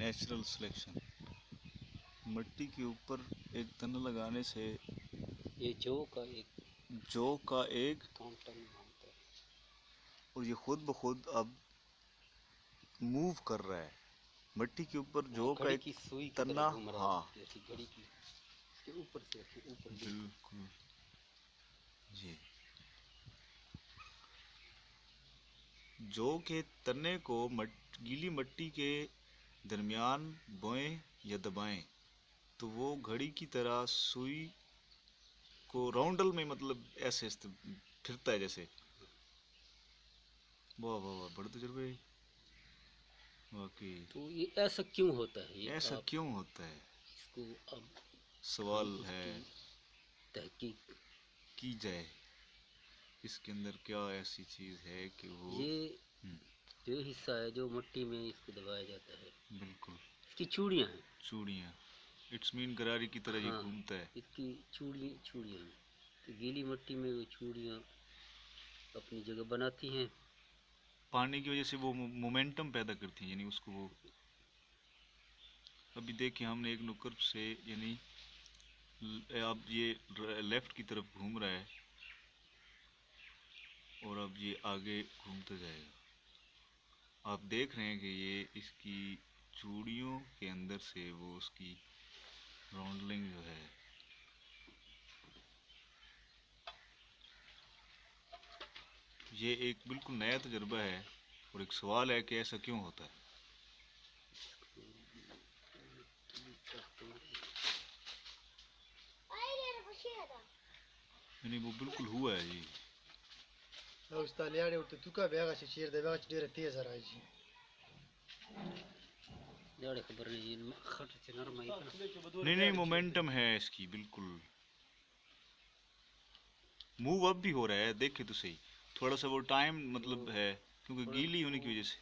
Natural selection. मिट्टी के ऊपर एक तन लगाने से ये जौ का एक काम टन मानता है और ये खुद ब खुद अब मूव कर रहा है। मिट्टी के ऊपर जौ का घड़ी एक की सुई की तरह तना। घूम रहा हाँ है, जैसी घड़ी की इसके ऊपर से ऊपर बिल्कुल जी। जौ के तने को गीली मिट्टी के दरमियान बोएं या दबाएं तो वो घड़ी की तरह सुई को राउंडल में मतलब ऐसे फिरता है जैसे। वाह वाह वाह, बड़ा तजुर्बे है वाकई। तो ये ऐसा क्यों होता है, ये ऐसा आप क्यों होता है इसको अब सवाल हम है इसकी तहकीक की जाए। इसके अंदर क्या ऐसी चीज है कि वो ये जो हिस्सा है जो मिट्टी में इसको दबाया जाता है, बिल्कुल इसकी चूड़ियाँ हैं। चूड़ियाँ, इट्स मीन गरारी की तरह ये हाँ, घूमता है। इसकी चूड़ियाँ हैं। तो गीली मिट्टी में वो चूड़ियाँ अपनी जगह बनाती हैं। पानी की वजह से वो मोमेंटम पैदा करती हैं, यानी उसको वो अभी देखिए हमने एक नुक्कड़ से यानी अब ये लेफ्ट की तरफ घूम रहा है और अब ये आगे घूमता जाएगा। आप देख रहे हैं कि ये इसकी चूड़ियों के अंदर से वो उसकी राउंडलिंग जो है ये एक बिल्कुल नया तजुर्बा है और एक सवाल है कि ऐसा क्यों होता है। यानी वो बिल्कुल हुआ है जी। नहीं नहीं मोमेंटम है इसकी बिल्कुल। मूव अप भी हो रहा है, देखे तो सही। थोड़ा सा वो टाइम मतलब है क्योंकि गीली होने की वजह से।